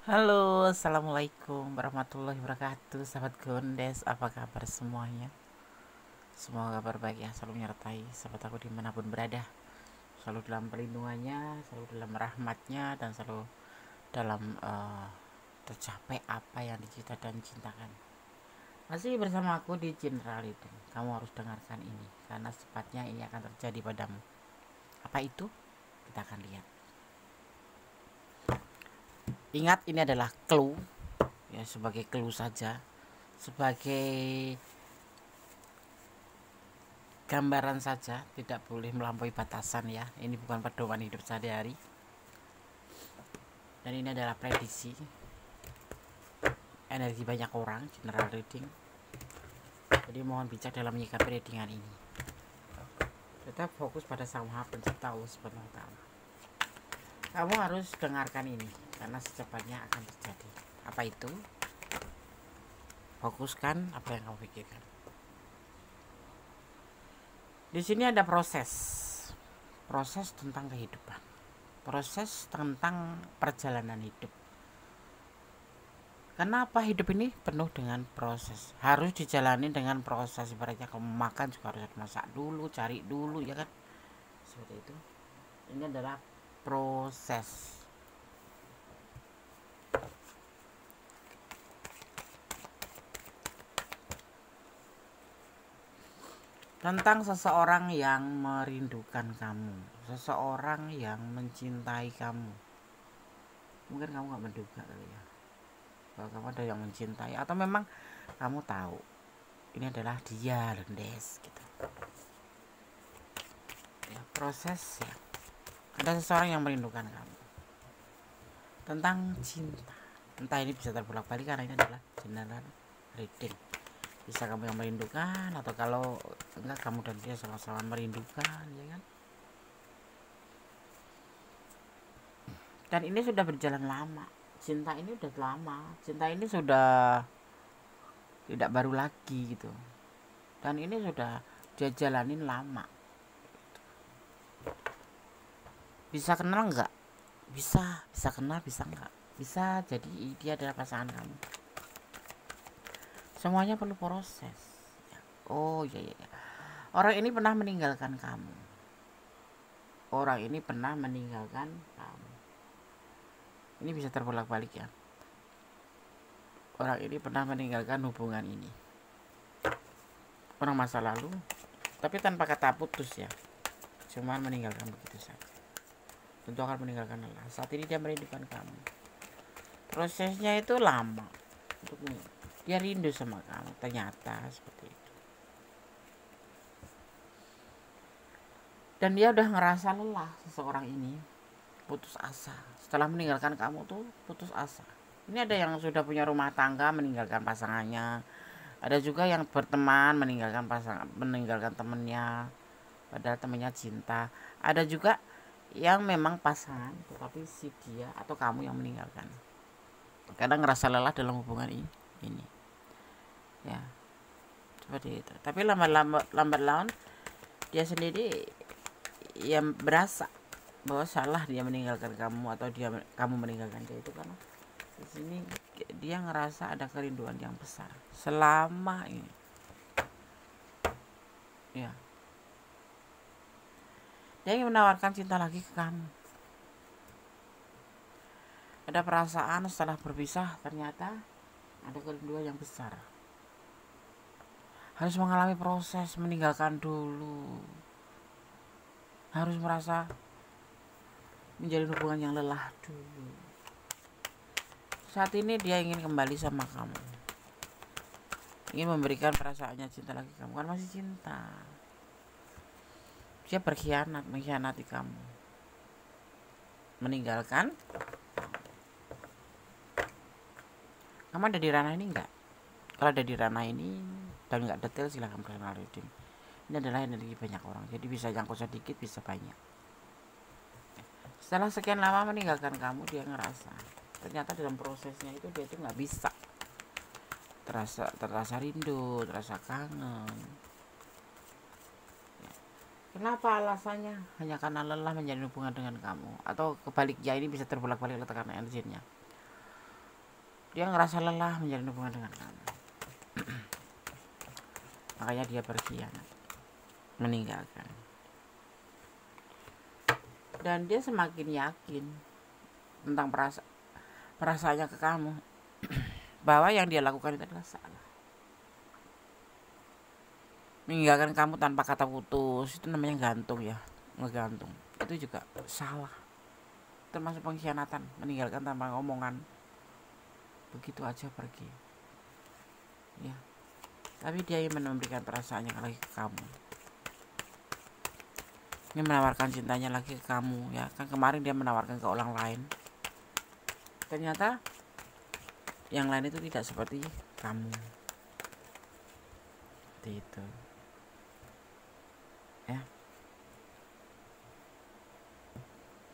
Halo, assalamualaikum warahmatullahi wabarakatuh. Sahabat Gondes, apa kabar semuanya? Semoga kabar baik ya, selalu menyertai sahabat aku dimanapun berada. Selalu dalam perlindungannya, selalu dalam rahmatnya, dan selalu dalam tercapai apa yang dicita dan cintakan. Masih bersama aku di General itu. Kamu harus dengarkan ini, karena sepatnya ini akan terjadi padamu. Apa itu? Kita akan lihat. Ingat, ini adalah clue, ya, sebagai clue saja, sebagai gambaran saja, tidak boleh melampaui batasan ya. Ini bukan pedoman hidup sehari-hari. Dan ini adalah prediksi energi banyak orang, general reading. Jadi mohon bijak dalam menyikapi readingan ini. Tetap fokus pada Sang Maha Pencipta Allah Subhanahu wa taala. Kamu harus dengarkan ini karena secepatnya akan terjadi. Apa itu? Fokuskan apa yang kamu pikirkan. Di sini ada proses. Proses tentang kehidupan. Proses tentang perjalanan hidup. Kenapa hidup ini penuh dengan proses? Harus dijalani dengan proses. Ibaratnya kamu makan juga harus masak dulu, cari dulu, ya kan? Seperti itu. Ini adalah proses. Tentang seseorang yang merindukan kamu, seseorang yang mencintai kamu. Mungkin kamu gak menduga kali ya, kalau kamu ada yang mencintai, atau memang kamu tahu ini adalah dia, Lendes, gitu. Ya, proses ya. Ada seseorang yang merindukan kamu. Tentang cinta. Entah ini bisa terbolak-balik karena ini adalah general reading. Bisa kamu yang merindukan, atau kalau enggak kamu dan dia sama-sama merindukan, ya kan? Dan ini sudah berjalan lama. Cinta ini udah lama. Cinta ini sudah tidak baru lagi gitu. Dan ini sudah dia jalanin lama. Bisa kenal nggak? Bisa kenal, bisa nggak? Bisa jadi dia adalah pasangan kamu. Semuanya perlu proses. Oh iya, iya. Orang ini pernah meninggalkan kamu. Orang ini pernah meninggalkan kamu. Ini bisa terbolak-balik ya. Orang ini pernah meninggalkan hubungan ini. Orang masa lalu, tapi tanpa kata putus ya. Cuman meninggalkan begitu saja. Tentu akan meninggalkan lelah. Saat ini dia merindukan kamu. Prosesnya itu lama. Untuk dia rindu sama kamu. Ternyata seperti itu. Dan dia udah ngerasa lelah, seseorang ini putus asa. Setelah meninggalkan kamu tuh putus asa. Ini ada yang sudah punya rumah tangga meninggalkan pasangannya. Ada juga yang berteman meninggalkan temennya. Padahal temennya cinta. Ada juga yang memang pasangan tetapi si dia atau kamu yang meninggalkan. Kadang ngerasa lelah dalam hubungan ini. Ya, seperti itu. Tapi lambat laun dia sendiri yang berasa bahwa salah dia meninggalkan kamu, atau kamu meninggalkan dia, itu karena di sini dia ngerasa ada kerinduan yang besar selama ini. Ya, dia ingin menawarkan cinta lagi ke kamu. Ada perasaan setelah berpisah, ternyata ada kerinduan yang besar. Harus mengalami proses meninggalkan dulu. Harus merasa menjalin hubungan yang lelah dulu. Saat ini dia ingin kembali sama kamu. Ingin memberikan perasaannya cinta lagi kamu, kan masih cinta. Dia mengkhianati kamu. Meninggalkan. Kamu ada di ranah ini enggak? Kalau ada di ranah ini dan nggak detail, silahkan personal reading. Ini adalah energi banyak orang, jadi bisa jangkau sedikit, bisa banyak. Setelah sekian lama meninggalkan kamu, dia ngerasa ternyata dalam prosesnya itu dia itu nggak bisa, terasa rindu, terasa kangen. Kenapa alasannya? Hanya karena lelah menjalin hubungan dengan kamu, atau kebaliknya, ini bisa terbolak-balik karena energinya. Dia ngerasa lelah menjalin hubungan dengan kamu. Makanya dia berkhianat, meninggalkan. Dan dia semakin yakin tentang perasaannya ke kamu, bahwa yang dia lakukan itu adalah salah. Meninggalkan kamu tanpa kata putus, itu namanya gantung ya, ngegantung. Itu juga salah, termasuk pengkhianatan. Meninggalkan tanpa ngomongan, begitu aja pergi ya. Tapi dia ingin memberikan perasaannya lagi ke kamu, ingin menawarkan cintanya lagi ke kamu ya kan. Kemarin dia menawarkan ke orang lain, ternyata yang lain itu tidak seperti kamu, seperti itu ya.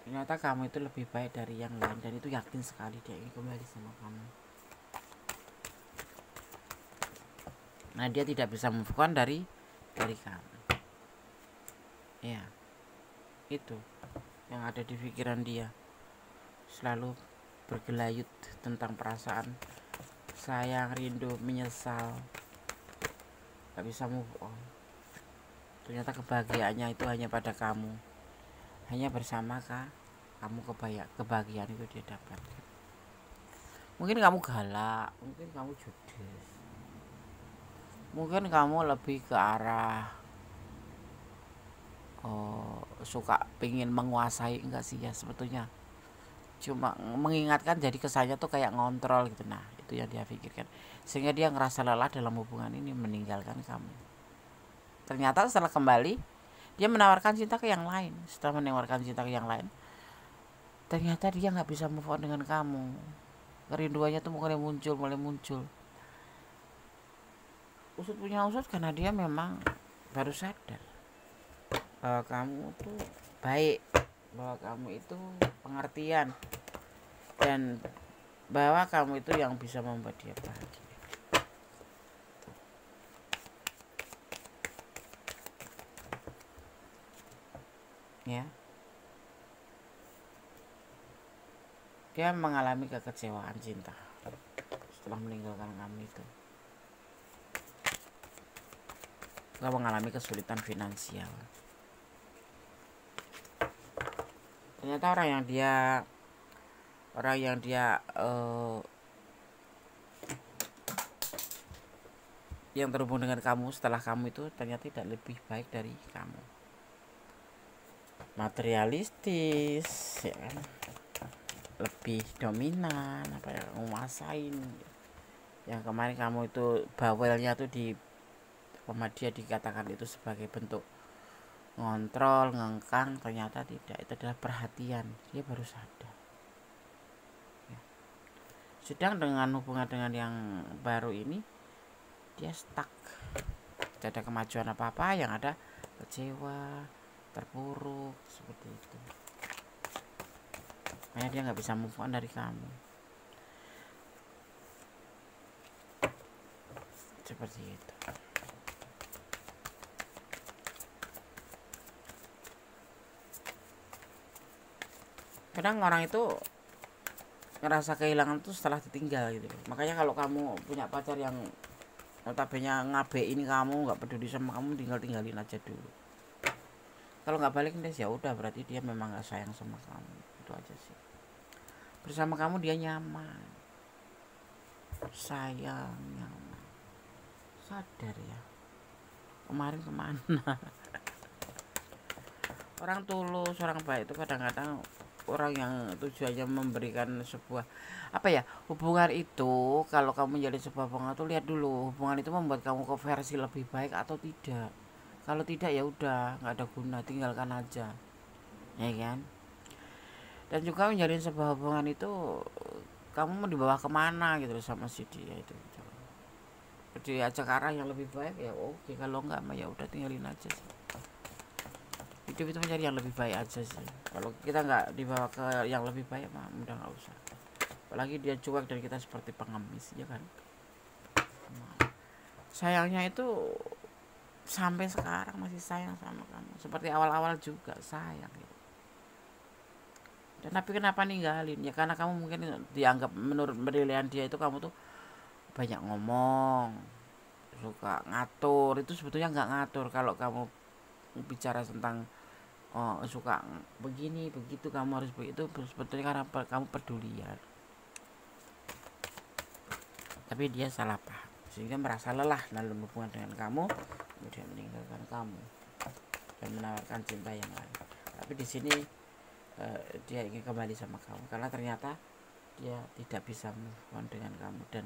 Ternyata kamu itu lebih baik dari yang lain, dan itu yakin sekali dia ingin kembali sama kamu. Nah, dia tidak bisa move on dari kamu ya. Itu yang ada di pikiran dia, selalu bergelayut tentang perasaan sayang, rindu, menyesal, gak bisa move on. Ternyata kebahagiaannya itu hanya pada kamu, hanya bersama kamu. Kebahagiaan itu dia dapatkan. Mungkin kamu galak, mungkin kamu judes, mungkin kamu lebih ke arah suka pingin menguasai. Enggak sih ya, sebetulnya cuma mengingatkan, jadi kesannya tuh kayak ngontrol gitu. Nah, itu yang dia pikirkan, sehingga dia ngerasa lelah dalam hubungan ini, meninggalkan kamu. Ternyata setelah kembali, dia menawarkan cinta ke yang lain. Setelah menawarkan cinta ke yang lain, ternyata dia nggak bisa move on dengan kamu. Kerinduannya tuh mulai muncul. Usut punya usut, karena dia memang baru sadar bahwa kamu tuh baik, bahwa kamu itu pengertian, dan bahwa kamu itu yang bisa membuat dia bahagia ya. Dia mengalami kekecewaan cinta setelah meninggalkan kamu itu. Dia mengalami kesulitan finansial. Ternyata orang yang dia yang terhubung dengan kamu setelah kamu itu ternyata tidak lebih baik dari kamu. Materialistis ya kan? Lebih dominan, apa yang kamu masain. Yang kemarin kamu itu bawelnya tuh di dia dikatakan itu sebagai bentuk ngontrol, ngengkang, ternyata tidak. Itu adalah perhatian. Dia baru sadar ya. Sedang dengan hubungan dengan yang baru ini, dia stuck, tidak ada kemajuan apa-apa, yang ada kecewa, terpuruk, seperti itu. Makanya dia nggak bisa move on dari kamu, seperti itu. Kadang orang itu ngerasa kehilangan tuh setelah ditinggal gitu. Makanya kalau kamu punya pacar yang notabene ngabein kamu, nggak peduli sama kamu, tinggalin aja dulu. Kalau nggak balik nih ya udah, berarti dia memang nggak sayang sama kamu. Itu aja sih. Bersama kamu dia nyaman, sayang, nyaman. Sadar ya, kemarin kemana. Orang tulus, orang baik itu kadang-kadang orang yang tujuannya memberikan sebuah hubungan itu. Kalau kamu menjalin sebuah hubungan itu, lihat dulu hubungan itu membuat kamu ke versi lebih baik atau tidak. Kalau tidak ya udah, nggak ada guna, tinggalkan aja ya kan. Dan juga menjalin sebuah hubungan itu, kamu mau dibawa kemana gitu sama si dia itu gitu. Diajak ke arah yang lebih baik ya oke, kalau enggak mah ya udah, tinggalin aja sih. Hidup itu mencari yang lebih baik aja sih. Kalau kita nggak dibawa ke yang lebih baik mah udah nggak usah. Apalagi dia cuek dan kita seperti pengemis ya kan. Sayangnya itu sampai sekarang masih sayang sama kamu, seperti awal-awal juga sayang gitu. Dan tapi kenapa ninggalin? Ya karena kamu mungkin dianggap, menurut penilaian dia itu kamu tuh banyak ngomong, suka ngatur. Itu sebetulnya nggak ngatur. Kalau kamu bicara tentang suka begini begitu, kamu harus begitu, sebetulnya karena kamu peduli ya. Tapi dia salah paham sehingga merasa lelah dalam hubungan dengan kamu, kemudian meninggalkan kamu dan menawarkan cinta yang lain. Tapi di sini dia ingin kembali sama kamu karena ternyata dia tidak bisa move on dengan kamu dan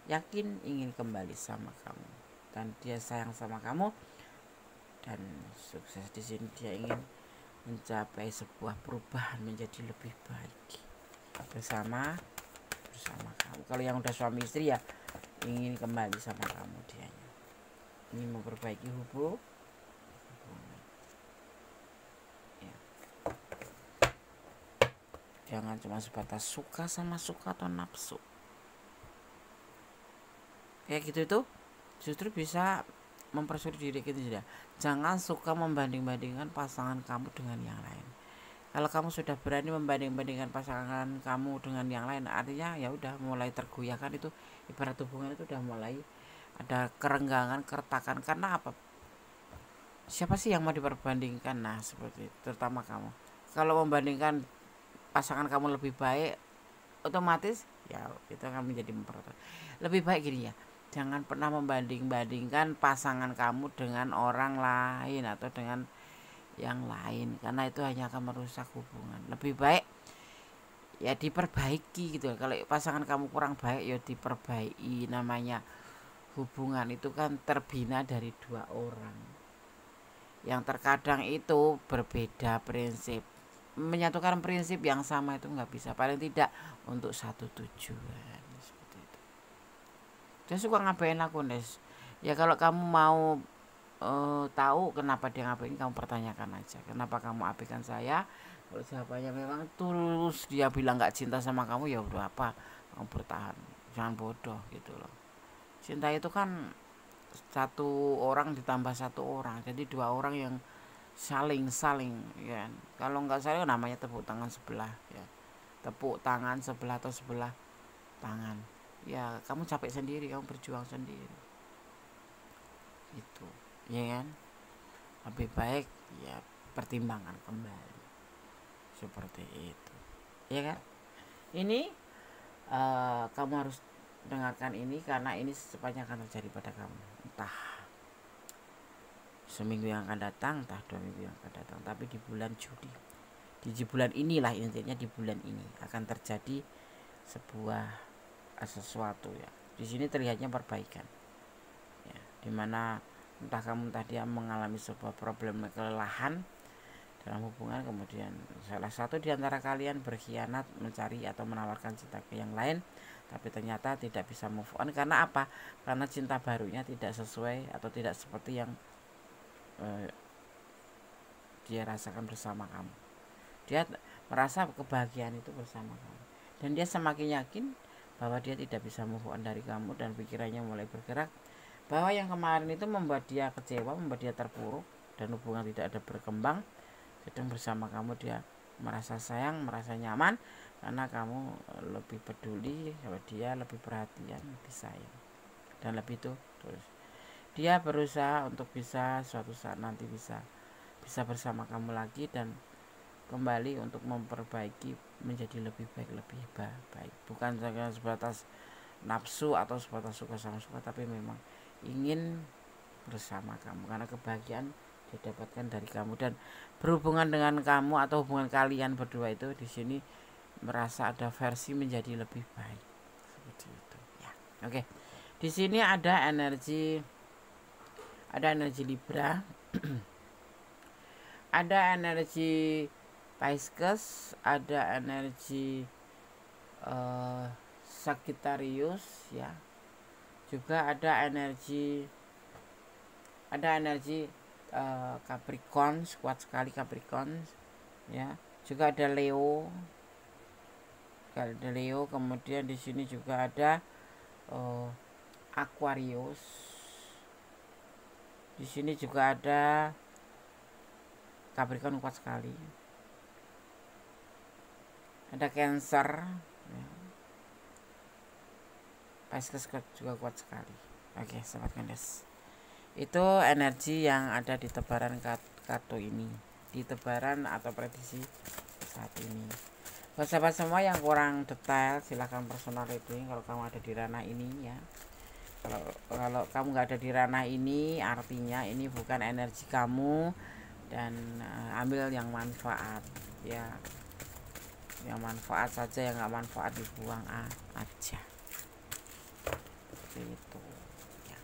yakin ingin kembali sama kamu, dan dia sayang sama kamu dan sukses. Di sini dia ingin mencapai sebuah perubahan menjadi lebih baik bersama kamu. Kalau yang udah suami istri ya ingin kembali sama kamu, dia ingin memperbaiki hubungan ya. Jangan cuma sebatas suka sama suka atau nafsu kayak gitu, itu justru bisa mempersulit diri kita. Sudah, jangan suka membanding-bandingkan pasangan kamu dengan yang lain. Kalau kamu sudah berani membanding-bandingkan pasangan kamu dengan yang lain, artinya ya udah mulai tergoyahkan. Itu ibarat hubungan itu udah mulai ada kerenggangan, keretakan. Karena apa? Siapa sih yang mau diperbandingkan? Nah seperti itu, terutama kamu. Kalau membandingkan pasangan kamu lebih baik, otomatis ya itu akan menjadi memperoleh. Lebih baik gini ya, jangan pernah membanding-bandingkan pasangan kamu dengan orang lain atau dengan yang lain, karena itu hanya akan merusak hubungan. Lebih baik ya diperbaiki gitu. Kalau pasangan kamu kurang baik ya diperbaiki. Namanya hubungan itu kan terbina dari dua orang yang terkadang itu berbeda prinsip. Menyatukan prinsip yang sama itu nggak bisa, paling tidak untuk satu tujuan. Seperti itu. Dia suka ngapain aku, Nes? Ya kalau kamu mau tahu kenapa dia ngapain, kamu pertanyakan aja. Kenapa kamu abaikan saya? Kalau jawabannya memang tulus, dia bilang nggak cinta sama kamu, ya udah apa, kamu bertahan. Jangan bodoh gitu loh. Cinta itu kan satu orang ditambah satu orang, jadi dua orang yang saling ya. Kalau nggak saling namanya tepuk tangan sebelah ya. Tepuk tangan sebelah atau sebelah tangan. Ya kamu capek sendiri, kamu berjuang sendiri. Itu, ya kan? Lebih baik ya pertimbangkan kembali. Seperti itu. Ya kan? Ini kamu harus dengarkan ini karena ini secepatnya akan terjadi pada kamu. Entah seminggu yang akan datang, entah 2 minggu yang akan datang, tapi di bulan Juli, di bulan inilah, intinya di bulan ini akan terjadi sebuah sesuatu ya. Di sini terlihatnya perbaikan ya, dimana entah kamu tadi mengalami sebuah problem kelelahan dalam hubungan, kemudian salah satu di antara kalian berkhianat, mencari atau menawarkan cinta ke yang lain, tapi ternyata tidak bisa move on. Karena apa? Karena cinta barunya tidak sesuai atau tidak seperti yang dia rasakan bersama kamu. Dia merasa kebahagiaan itu bersama kamu, dan dia semakin yakin bahwa dia tidak bisa move on dari kamu, dan pikirannya mulai bergerak bahwa yang kemarin itu membuat dia kecewa, membuat dia terpuruk, dan hubungan tidak ada berkembang. Sedang bersama kamu dia merasa sayang, merasa nyaman karena kamu lebih peduli sama dia, lebih perhatian, lebih sayang, dan lebih tuh terus. Dia berusaha untuk bisa suatu saat nanti bisa bersama kamu lagi dan kembali untuk memperbaiki menjadi lebih baik, bukan hanya sebatas nafsu atau sebatas suka sama suka, tapi memang ingin bersama kamu karena kebahagiaan didapatkan dari kamu, dan berhubungan dengan kamu atau hubungan kalian berdua itu di sini merasa ada versi menjadi lebih baik. Seperti itu ya. Oke. Di sini ada energi Libra, ada energi Pisces, ada energi Sagittarius ya. Juga ada energi Capricorn, kuat sekali Capricorn ya. Juga ada Leo. Kemudian di sini juga ada Aquarius. Di sini juga ada Capricorn kuat sekali. ada Cancer ya. Pisces juga kuat sekali. Oke sobat Gandes, itu energi yang ada di tebaran kartu ini, di tebaran atau prediksi saat ini. Buat sahabat semua yang kurang detail silahkan personal reading kalau kamu ada di ranah ini ya. Kalau kamu nggak ada di ranah ini, artinya ini bukan energi kamu, dan ambil yang manfaat ya, yang manfaat saja, yang nggak manfaat dibuang aja seperti itu ya.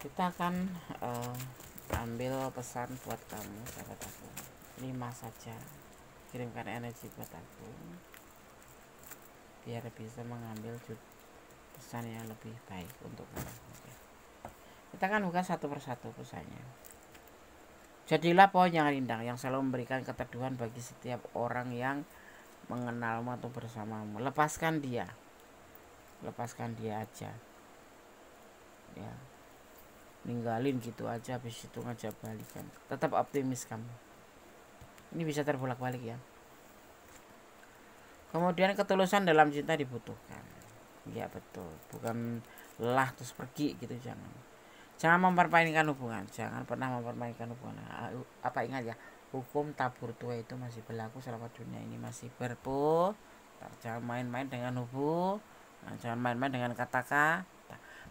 Kita akan ambil pesan buat kamu sahabat aku, 5 saja. Kirimkan energi buat aku biar bisa mengambil pesan yang lebih baik untuk kamu. Kita akan buka satu persatu pesannya. Jadilah pohon yang rindang yang selalu memberikan keteduhan bagi setiap orang yang mengenalmu atau bersamamu. Lepaskan dia aja ya, ninggalin gitu aja, habis itu ngajak balikan. Tetap optimis kamu, ini bisa terbolak-balik ya. Kemudian ketulusan dalam cinta dibutuhkan ya, betul, bukan lelah terus pergi gitu, jangan mempermainkan hubungan, jangan pernah mempermainkan hubungan. Apa ingat ya, hukum tabur tua itu masih berlaku selama dunia ini masih berputar. Jangan main-main dengan jangan main-main dengan kata-kata.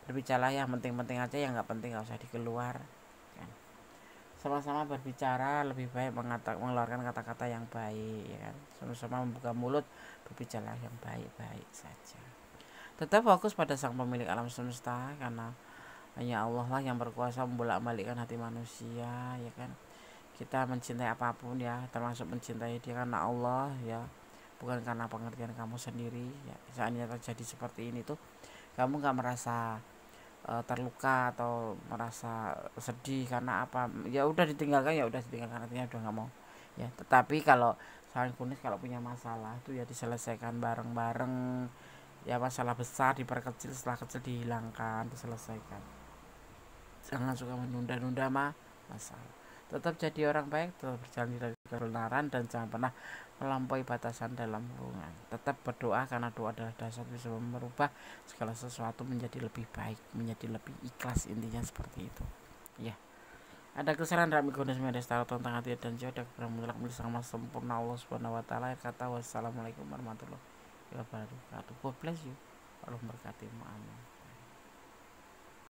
Berbicara yang penting-penting aja, yang nggak penting nggak usah dikeluar kan. Sama-sama berbicara lebih baik mengeluarkan kata-kata yang baik ya kan. Sama-sama membuka mulut berbicara yang baik-baik saja. Tetap fokus pada sang pemilik alam semesta, karena hanya Allah lah yang berkuasa membolak-balikkan hati manusia ya kan. Kita mencintai apapun ya, termasuk mencintai dia karena Allah ya, bukan karena pengertian kamu sendiri ya. Seandainya terjadi seperti ini tuh kamu nggak merasa terluka atau merasa sedih karena apa, ya udah ditinggalkan, artinya udah nggak mau ya. Tetapi kalau saling kunis, kalau punya masalah itu ya diselesaikan bareng-bareng ya. Masalah besar diperkecil, setelah kecil dihilangkan, diselesaikan. Jangan suka menunda-nunda masalah. Tetap jadi orang baik, tetap berjalan dari kebenaran, dan jangan pernah melampaui batasan dalam hubungan. Tetap berdoa, karena doa adalah dasar bisa merubah segala sesuatu menjadi lebih baik, menjadi lebih ikhlas, intinya seperti itu ya. Ada kesalahan dalam egoisme, restart tentang hati dan jiwa, ada kebenaran mutlak milik sang maha sempurna Allah Subhanahu wa taala. Kata wassalamualaikum warahmatullahi wabarakatuh. God bless you. Allah memberkatimu. Amin.